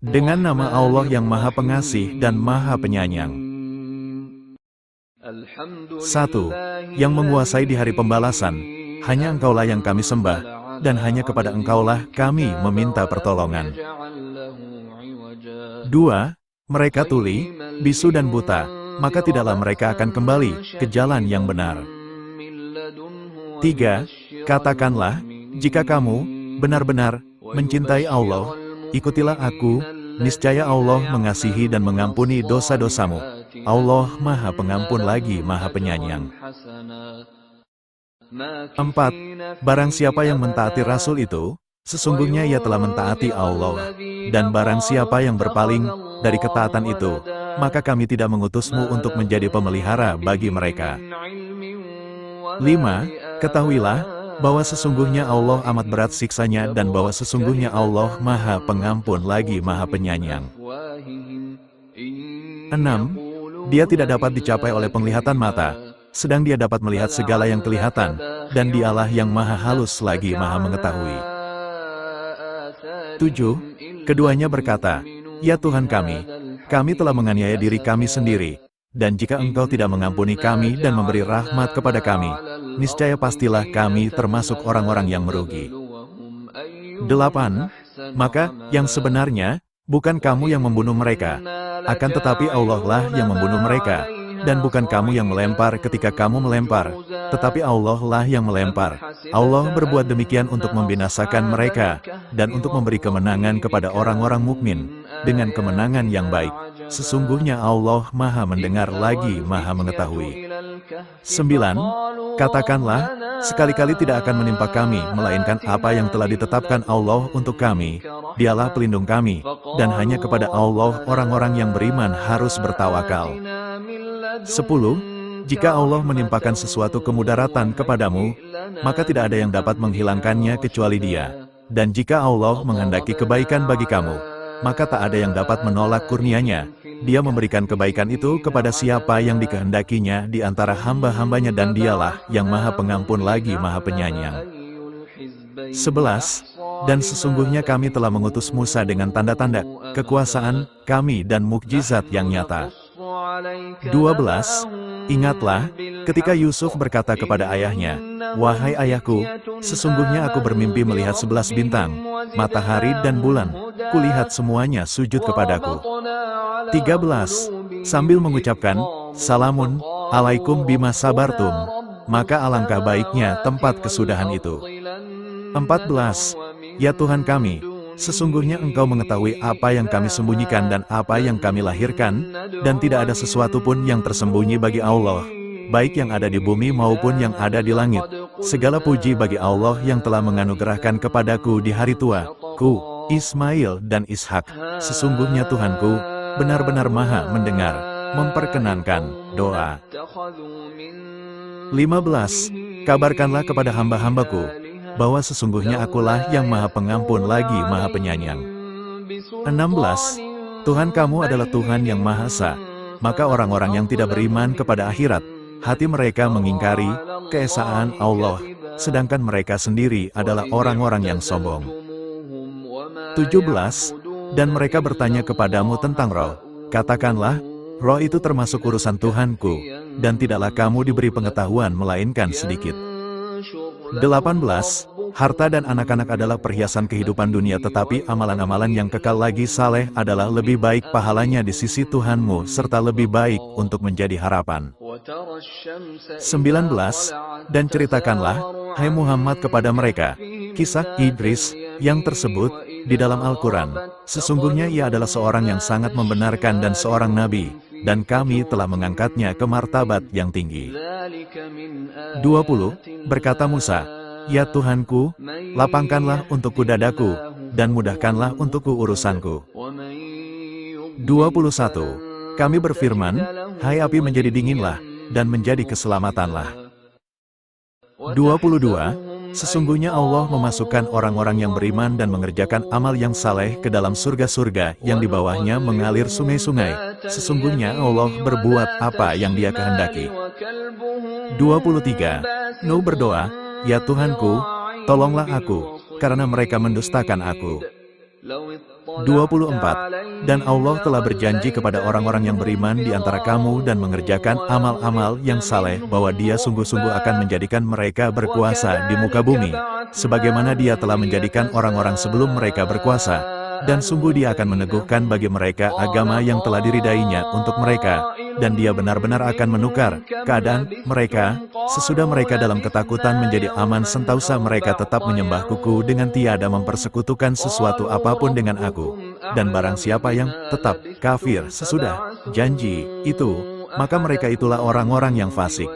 Dengan nama Allah yang Maha Pengasih dan Maha Penyayang. 1. Yang menguasai di hari pembalasan, hanya Engkaulah yang kami sembah, dan hanya kepada Engkaulah kami meminta pertolongan. 2. Mereka tuli, bisu dan buta, maka tidaklah mereka akan kembali ke jalan yang benar. 3. Katakanlah, jika kamu benar-benar mencintai Allah, ikutilah aku, niscaya Allah mengasihi dan mengampuni dosa-dosamu. Allah Maha Pengampun lagi Maha Penyayang. 4. Barang siapa yang mentaati Rasul itu, sesungguhnya ia telah mentaati Allah. Dan barang siapa yang berpaling dari ketaatan itu, maka kami tidak mengutusmu untuk menjadi pemelihara bagi mereka. 5. Ketahuilah, bahwa sesungguhnya Allah amat berat siksanya dan bahwa sesungguhnya Allah Maha Pengampun lagi Maha Penyayang. 6. Dia tidak dapat dicapai oleh penglihatan mata, sedang dia dapat melihat segala yang kelihatan, dan dialah yang Maha Halus lagi Maha Mengetahui. 7. Keduanya berkata, ya Tuhan kami telah menganiaya diri kami sendiri, dan jika Engkau tidak mengampuni kami dan memberi rahmat kepada kami, niscaya pastilah kami termasuk orang-orang yang merugi. 8. Maka, yang sebenarnya, bukan kamu yang membunuh mereka, akan tetapi Allah lah yang membunuh mereka, dan bukan kamu yang melempar ketika kamu melempar, tetapi Allah lah yang melempar. Allah berbuat demikian untuk membinasakan mereka, dan untuk memberi kemenangan kepada orang-orang mukmin, dengan kemenangan yang baik. Sesungguhnya Allah Maha Mendengar lagi Maha Mengetahui. 9. Katakanlah, sekali-kali tidak akan menimpa kami, melainkan apa yang telah ditetapkan Allah untuk kami. Dialah pelindung kami, dan hanya kepada Allah orang-orang yang beriman harus bertawakal. 10. Jika Allah menimpakan sesuatu kemudaratan kepadamu, maka tidak ada yang dapat menghilangkannya kecuali Dia. Dan jika Allah menghendaki kebaikan bagi kamu, maka tak ada yang dapat menolak kurnia-Nya. Dia memberikan kebaikan itu kepada siapa yang dikehendakinya di antara hamba-hambanya, dan Dialah yang Maha Pengampun lagi Maha Penyayang. 11. Dan sesungguhnya kami telah mengutus Musa dengan tanda-tanda kekuasaan kami dan mukjizat yang nyata. 12. Ingatlah, ketika Yusuf berkata kepada ayahnya, wahai ayahku, sesungguhnya aku bermimpi melihat 11 bintang, matahari dan bulan, kulihat semuanya sujud kepadaku. 13. Sambil mengucapkan, salamun alaikum bima sabartum, maka alangkah baiknya tempat kesudahan itu. 14. Ya Tuhan kami, sesungguhnya Engkau mengetahui apa yang kami sembunyikan dan apa yang kami lahirkan, dan tidak ada sesuatu pun yang tersembunyi bagi Allah, baik yang ada di bumi maupun yang ada di langit. Segala puji bagi Allah yang telah menganugerahkan kepadaku di hari tua, ku, Ismail dan Ishak. Sesungguhnya Tuhanku, benar-benar Maha Mendengar, memperkenankan doa. 15. Kabarkanlah kepada hamba-hambaku, bahwa sesungguhnya akulah yang Maha Pengampun lagi Maha Penyayang. 16. Tuhan kamu adalah Tuhan yang Maha Esa, maka orang-orang yang tidak beriman kepada akhirat, hati mereka mengingkari keesaan Allah, sedangkan mereka sendiri adalah orang-orang yang sombong. 17. Dan mereka bertanya kepadamu tentang roh. Katakanlah, roh itu termasuk urusan Tuhanku, dan tidaklah kamu diberi pengetahuan melainkan sedikit. 18. Harta dan anak-anak adalah perhiasan kehidupan dunia, tetapi amalan-amalan yang kekal lagi saleh adalah lebih baik pahalanya di sisi Tuhanmu, serta lebih baik untuk menjadi harapan. 19. Dan ceritakanlah, hai Muhammad, kepada mereka, kisah Idris, yang tersebut di dalam Al-Quran. Sesungguhnya ia adalah seorang yang sangat membenarkan dan seorang nabi, dan kami telah mengangkatnya ke martabat yang tinggi. 20. Berkata Musa, ya Tuhanku, lapangkanlah untukku dadaku, dan mudahkanlah untukku urusanku. 21. Kami berfirman, hai api menjadi dinginlah, dan menjadi keselamatanlah. 22. Sesungguhnya Allah memasukkan orang-orang yang beriman dan mengerjakan amal yang saleh ke dalam surga-surga yang di bawahnya mengalir sungai-sungai. Sesungguhnya Allah berbuat apa yang Dia kehendaki. 23. Nuh berdoa, ya Tuhanku, tolonglah aku, karena mereka mendustakan aku. 24. Dan Allah telah berjanji kepada orang-orang yang beriman di antara kamu dan mengerjakan amal-amal yang saleh bahwa Dia sungguh-sungguh akan menjadikan mereka berkuasa di muka bumi, sebagaimana Dia telah menjadikan orang-orang sebelum mereka berkuasa. Dan sungguh Dia akan meneguhkan bagi mereka agama yang telah diridainya untuk mereka, dan Dia benar-benar akan menukar keadaan mereka, sesudah mereka dalam ketakutan menjadi aman sentausa mereka tetap menyembah Kuku dengan tiada mempersekutukan sesuatu apapun dengan Aku. Dan barang siapa yang tetap kafir sesudah janji itu, maka mereka itulah orang-orang yang fasik.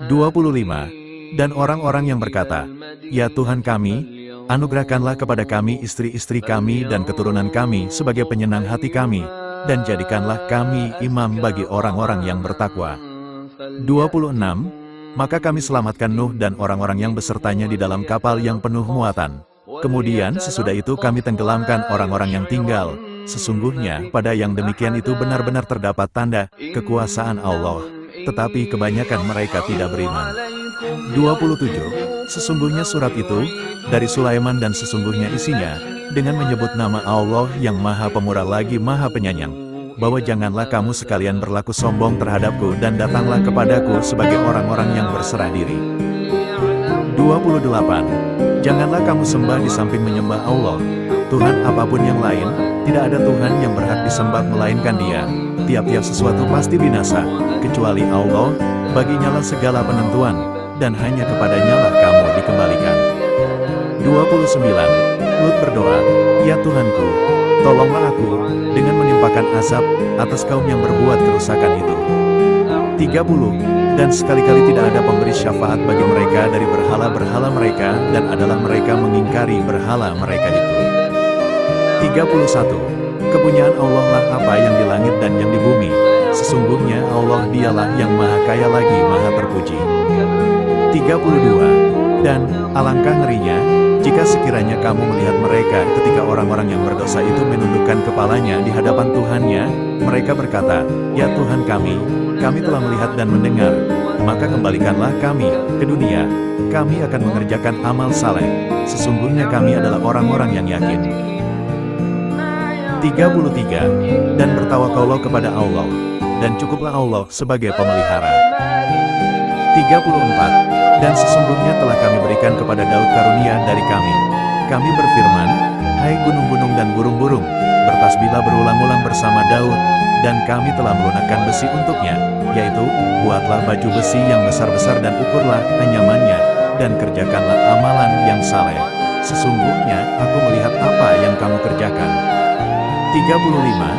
25. Dan orang-orang yang berkata, "Ya Tuhan kami, anugerahkanlah kepada kami istri-istri kami dan keturunan kami sebagai penyenang hati kami, dan jadikanlah kami imam bagi orang-orang yang bertakwa." 26. Maka kami selamatkan Nuh dan orang-orang yang besertanya di dalam kapal yang penuh muatan. Kemudian sesudah itu kami tenggelamkan orang-orang yang tinggal. Sesungguhnya pada yang demikian itu benar-benar terdapat tanda kekuasaan Allah, tetapi kebanyakan mereka tidak beriman. 27. Sesungguhnya surat itu dari Sulaiman dan sesungguhnya isinya dengan menyebut nama Allah yang Maha Pemurah lagi Maha Penyayang, bahwa janganlah kamu sekalian berlaku sombong terhadapku dan datanglah kepadaku sebagai orang-orang yang berserah diri. 28. Janganlah kamu sembah di samping menyembah Allah, Tuhan apapun yang lain, tidak ada Tuhan yang berhak disembah melainkan Dia. Tiap-tiap sesuatu pasti binasa, kecuali Allah, baginyalah segala penentuan, dan hanya kepadanya lah kamu dikembalikan. 29. Lut berdoa, "Ya Tuhanku, tolonglah aku dengan menimpakan azab atas kaum yang berbuat kerusakan itu." 30. Dan sekali-kali tidak ada pemberi syafaat bagi mereka dari berhala-berhala mereka, dan adalah mereka mengingkari berhala mereka itu. 31. Kepunyaan Allah lah apa yang di langit dan yang di bumi. Sesungguhnya Allah Dialah yang maha kaya lagi maha terpuji. 32. Dan alangkah ngerinya, jika sekiranya kamu melihat mereka ketika orang-orang yang berdosa itu menundukkan kepalanya di hadapan Tuhannya, mereka berkata, "Ya Tuhan kami telah melihat dan mendengar, maka kembalikanlah kami ke dunia, kami akan mengerjakan amal saleh, sesungguhnya kami adalah orang-orang yang yakin." 33. Dan bertawakallah kepada Allah, dan cukuplah Allah sebagai pemelihara. 34. Dan sesungguhnya telah kami berikan kepada Daud karunia dari kami. Kami berfirman, "Hai gunung-gunung dan burung-burung, bertasbihlah berulang-ulang bersama Daud, dan kami telah melunakkan besi untuknya, yaitu, buatlah baju besi yang besar-besar dan ukurlah anyamannya, dan kerjakanlah amalan yang saleh. Sesungguhnya aku melihat apa yang kamu kerjakan." 35.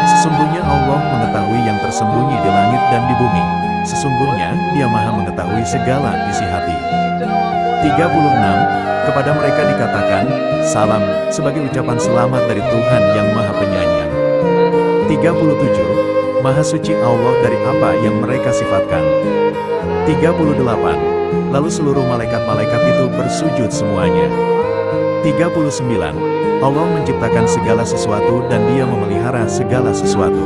Sesungguhnya Allah mengetahui yang tersembunyi di langit dan di bumi. Sesungguhnya Dia maha mengetahui segala isi hati. 36. Kepada mereka dikatakan, "Salam," sebagai ucapan selamat dari Tuhan yang maha penyayang. 37. Maha suci Allah dari apa yang mereka sifatkan. 38. Lalu seluruh malaikat-malaikat itu bersujud semuanya. 39. Allah menciptakan segala sesuatu dan Dia memelihara segala sesuatu.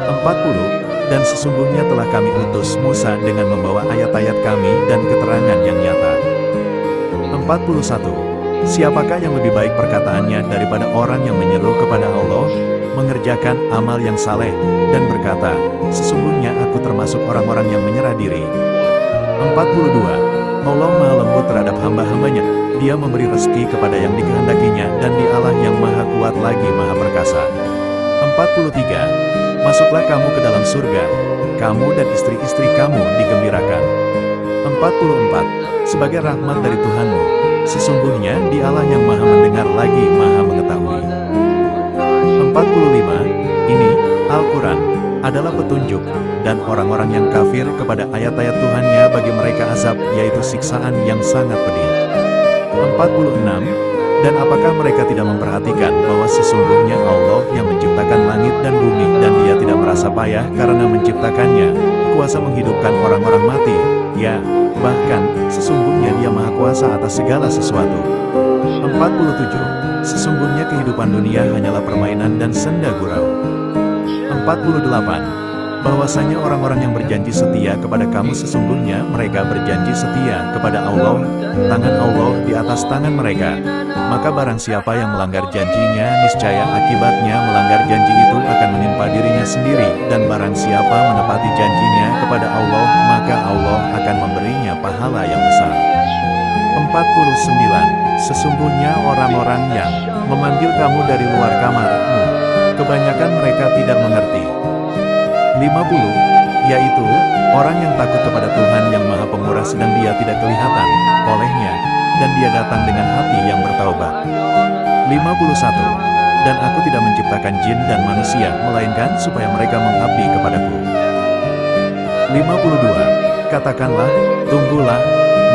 40. Dan sesungguhnya telah kami utus Musa dengan membawa ayat-ayat kami dan keterangan yang nyata. 41. Siapakah yang lebih baik perkataannya daripada orang yang menyeru kepada Allah, mengerjakan amal yang saleh, dan berkata, "Sesungguhnya aku termasuk orang-orang yang menyerah diri." 42. Allah maha lembut terhadap hamba-hambanya, Dia memberi rezeki kepada yang dikehendakinya, dan Dialah yang maha kuat lagi maha perkasa. 43. Masuklah kamu ke dalam surga, kamu dan istri-istri kamu digembirakan. 44. Sebagai rahmat dari Tuhanmu, sesungguhnya Dialah yang maha mendengar lagi maha mengetahui. 45. Ini, Al-Quran, adalah petunjuk, dan orang-orang yang kafir kepada ayat-ayat Tuhannya bagi mereka azab, yaitu siksaan yang sangat pedih. 46. Dan apakah mereka tidak memperhatikan bahwa sesungguhnya Allah yang menciptakan langit dan bumi, dan Dia tidak merasa payah karena menciptakannya, kuasa menghidupkan orang-orang mati, ya, bahkan sesungguhnya Dia maha kuasa atas segala sesuatu. 47. Sesungguhnya kehidupan dunia hanyalah permainan dan senda gurau. 48. bahwasanya orang-orang yang berjanji setia kepada kamu sesungguhnya mereka berjanji setia kepada Allah, tangan Allah di atas tangan mereka. Maka barang siapa yang melanggar janjinya, niscaya akibatnya melanggar janji itu akan menimpa dirinya sendiri, dan barang siapa menepati janjinya kepada Allah, maka Allah akan memberinya pahala yang besar. 49. Sesungguhnya orang-orang yang memanggil kamu dari luar kamarmu, kebanyakan mereka tidak mengerti. 50. Yaitu, orang yang takut kepada Tuhan yang Maha Pemurah sedang dia tidak kelihatan olehnya, dan dia datang dengan hati yang bertaubat. 51. Dan aku tidak menciptakan jin dan manusia, melainkan supaya mereka mengabdi kepadaku. 52. Katakanlah, tunggulah,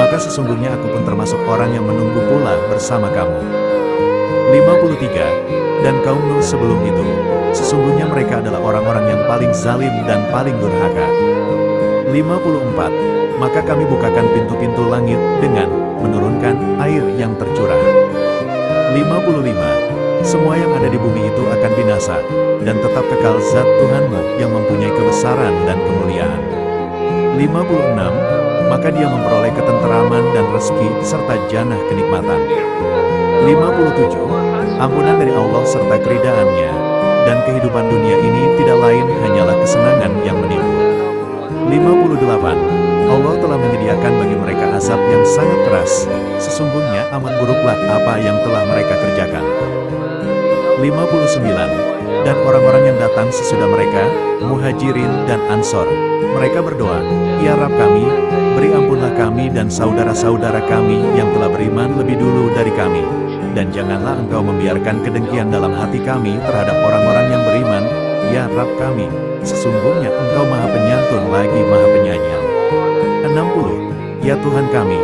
maka sesungguhnya aku pun termasuk orang yang menunggu pula bersama kamu. 53. Dan kaum Nuh sebelum itu, sesungguhnya mereka adalah orang-orang yang paling zalim dan paling durhaka. 54. Maka kami bukakan pintu-pintu langit dengan menurunkan air yang tercurah. 55. Semua yang ada di bumi itu akan binasa, dan tetap kekal zat Tuhanmu yang mempunyai kebesaran dan kemuliaan. 56. Maka dia memperoleh ketenteraman dan rezeki serta janah kenikmatan. 57. Ampunan dari Allah serta keridaannya, dan kehidupan dunia ini tidak lain hanyalah kesenangan yang menipu. 58. Allah telah menyediakan bagi mereka azab yang sangat keras, sesungguhnya amat buruklah apa yang telah mereka kerjakan. 59. Dan orang-orang yang datang sesudah mereka, Muhajirin dan Ansor, mereka berdoa, "Ya Rabb kami, beri ampunlah kami dan saudara-saudara kami yang telah beriman lebih dulu dari kami. Dan janganlah Engkau membiarkan kedengkian dalam hati kami terhadap orang-orang yang beriman, ya Rabb kami, sesungguhnya Engkau Maha Penyantun lagi Maha Penyayang." 60. Ya Tuhan kami,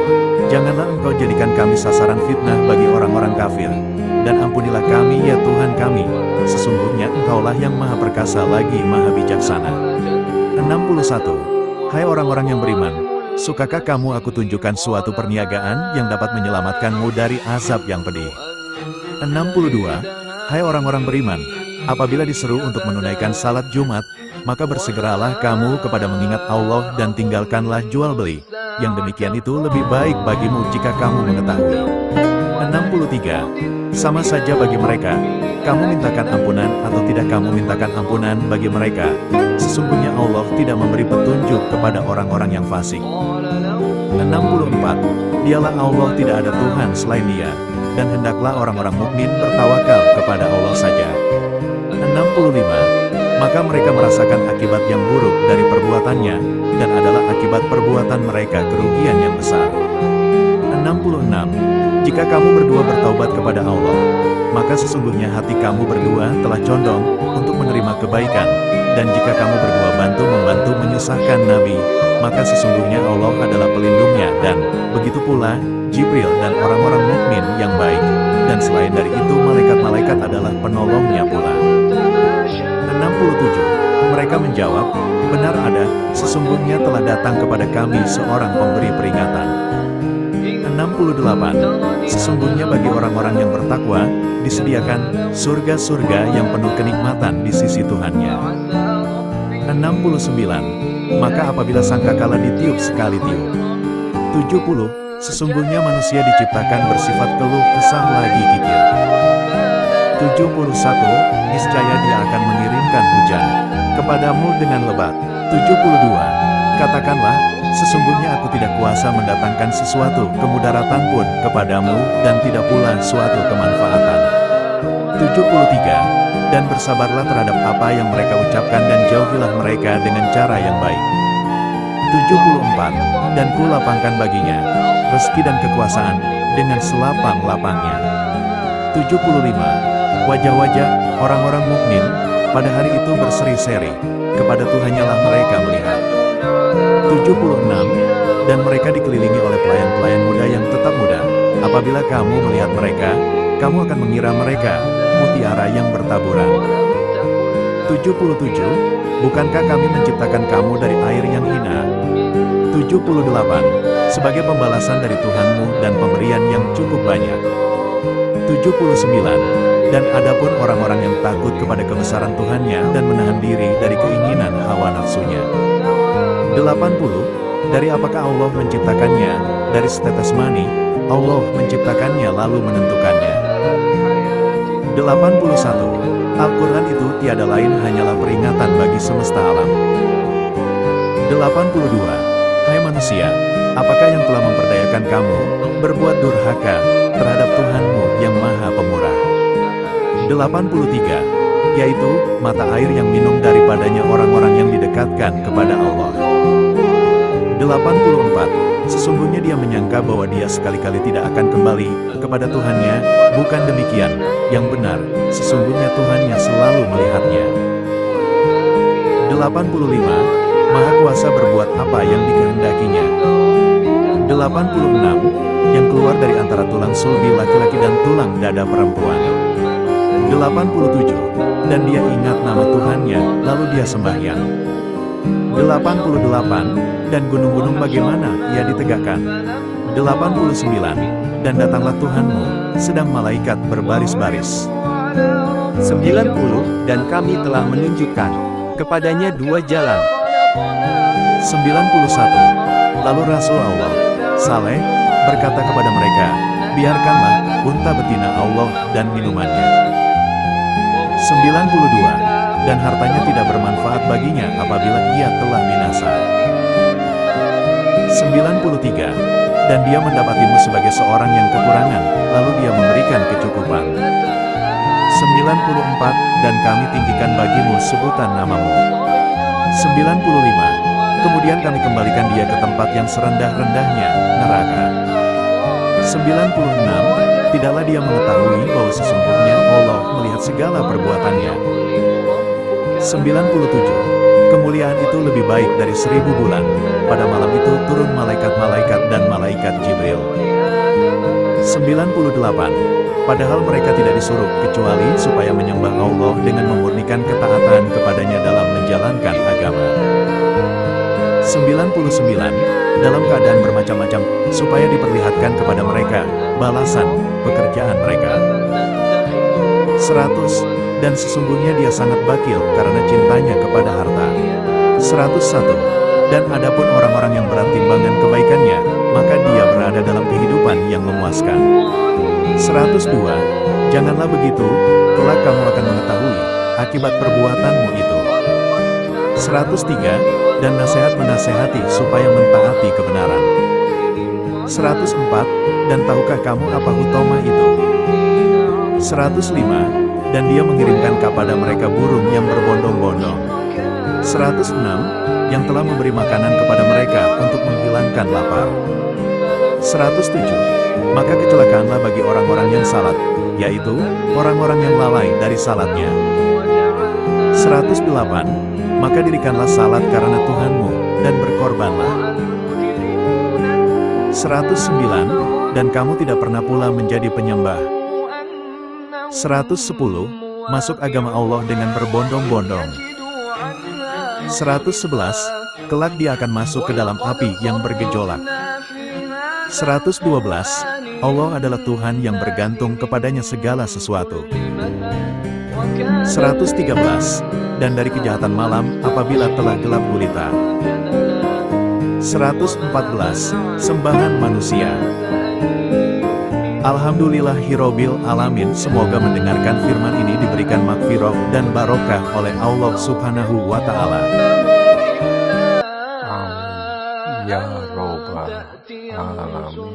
janganlah Engkau jadikan kami sasaran fitnah bagi orang-orang kafir, dan ampunilah kami ya Tuhan kami, sesungguhnya Engkaulah yang Maha Perkasa lagi Maha Bijaksana. 61. Hai orang-orang yang beriman, sukakah kamu aku tunjukkan suatu perniagaan yang dapat menyelamatkanmu dari azab yang pedih? 62. Hai orang-orang beriman, apabila diseru untuk menunaikan salat Jumat, maka bersegeralah kamu kepada mengingat Allah dan tinggalkanlah jual beli. Yang demikian itu lebih baik bagimu jika kamu mengetahui. 63. Sama saja bagi mereka, kamu mintakan ampunan atau tidak kamu mintakan ampunan bagi mereka, sesungguhnya Allah tidak memberi petunjuk kepada orang-orang yang fasik. 64. Dialah Allah, tidak ada Tuhan selain Dia, dan hendaklah orang-orang mukmin bertawakal kepada Allah saja. 65. Maka mereka merasakan akibat yang buruk dari perbuatannya, dan adalah akibat perbuatan mereka kerugian yang besar. 66. Jika kamu berdua bertaubat kepada Allah, maka sesungguhnya hati kamu berdua telah condong untuk menerima kebaikan, dan jika kamu berdua bantu-membantu menyusahkan Nabi, maka sesungguhnya Allah adalah pelindungnya, dan begitu pula Jibril dan orang-orang mukmin yang baik, dan selain dari itu malaikat-malaikat adalah penolongnya pula. 67. Mereka menjawab, benar ada, sesungguhnya telah datang kepada kami seorang pemberi peringatan. 68. Sesungguhnya bagi orang-orang yang bertakwa, disediakan surga-surga yang penuh kenikmatan di sisi Tuhannya. 69. Maka apabila sangkakala ditiup sekali tiup. 70. Sesungguhnya manusia diciptakan bersifat keluh kesah lagi kikir. 71. Niscaya Dia akan mengirimkan hujan kepadamu dengan lebat. 72. Katakanlah, sesungguhnya aku tidak kuasa mendatangkan sesuatu kemudaratan pun kepadamu, dan tidak pula suatu kemanfaatan. 73. Dan bersabarlah terhadap apa yang mereka ucapkan dan jauhilah mereka dengan cara yang baik. 74. Dan kulapangkan baginya rezeki dan kekuasaan dengan selapang-lapangnya. 75. Wajah-wajah orang-orang mukmin pada hari itu berseri-seri, kepada Tuhannya lah mereka melihat. 76. Dan mereka dikelilingi oleh pelayan-pelayan muda yang tetap muda. Apabila kamu melihat mereka, kamu akan mengira mereka mutiara yang bertaburan. 77. Bukankah kami menciptakan kamu dari air yang hina? 78. Sebagai pembalasan dari Tuhanmu dan pemberian yang cukup banyak. 79. Dan adapun orang-orang yang takut kepada kebesaran Tuhannya dan menahan diri dari keinginan hawa nafsunya. 80. Dari apakah Allah menciptakannya? Dari setetes mani, Allah menciptakannya lalu menentukannya. 81. Al-Quran itu tiada lain hanyalah peringatan bagi semesta alam. 82. Hai manusia, apakah yang telah memperdayakan kamu berbuat durhaka terhadap Tuhanmu yang Maha Pemurah? 83. Yaitu mata air yang minum daripadanya orang-orang yang didekatkan kepada Allah. 84. Sesungguhnya dia menyangka bahwa dia sekali-kali tidak akan kembali kepada Tuhannya. Bukan demikian, yang benar, sesungguhnya Tuhannya selalu melihatnya. 85. Maha kuasa berbuat apa yang dikehendakinya. 86. Yang keluar dari antara tulang sulbi laki-laki dan tulang dada perempuan. 87. Dan dia ingat nama Tuhannya, lalu dia sembahyang. 88. Dan gunung-gunung bagaimana ia ditegakkan. 89. Dan datanglah Tuhanmu, sedang malaikat berbaris-baris. 90. Dan kami telah menunjukkan kepadanya dua jalan. 91. Lalu Rasul Allah, Saleh, berkata kepada mereka, biarkanlah unta betina Allah dan minumannya. 92. Dan hartanya tidak bermanfaat baginya apabila ia telah binasa. 93. Dan dia mendapatimu sebagai seorang yang kekurangan, lalu dia memberikan kecukupan. 94. Dan kami tinggikan bagimu sebutan namamu. 95. Kemudian kami kembalikan dia ke tempat yang serendah-rendahnya, neraka. 96. Tidaklah dia mengetahui bahwa sesungguhnya Allah melihat segala perbuatannya. 97. Kemuliaan itu lebih baik dari 1000 bulan. Pada malam itu turun malaikat-malaikat dan malaikat Jibril. 98. Padahal mereka tidak disuruh kecuali supaya menyembah Allah dengan memurnikan ketaatan kepadanya dalam menjalankan agama. 99. Dalam keadaan bermacam-macam, supaya diperlihatkan kepada mereka balasan pekerjaan mereka. 100. Dan sesungguhnya dia sangat bakil karena cintanya kepada harta. 101. Dan adapun orang-orang yang berat timbangan kebaikannya, maka dia berada dalam kehidupan yang memuaskan. 102. Janganlah begitu, kelak kamu akan mengetahui akibat perbuatanmu itu. 103. Dan nasihat menasehati supaya mentaati kebenaran. 104. Dan tahukah kamu apa hutama itu? 105. Dan dia mengirimkan kepada mereka burung yang berbondong-bondong. 106. Yang telah memberi makanan kepada mereka untuk menghilangkan lapar. 107. Maka kecelakaanlah bagi orang-orang yang salat, yaitu orang-orang yang lalai dari salatnya. 108. Maka dirikanlah salat karena Tuhanmu, dan berkorbanlah. 109. Dan kamu tidak pernah pula menjadi penyembah. 110. Masuk agama Allah dengan berbondong-bondong. 111. Kelak dia akan masuk ke dalam api yang bergejolak. 112. Allah adalah Tuhan yang bergantung kepadanya segala sesuatu. 113. Dan dari kejahatan malam apabila telah gelap gulita. 114. Sembahan manusia. Alhamdulillahirobbil alamin. Semoga mendengarkan firman ini diberikan makfirah dan barokah oleh Allah Subhanahu wa Ta'ala. Amin ya robbal alamin.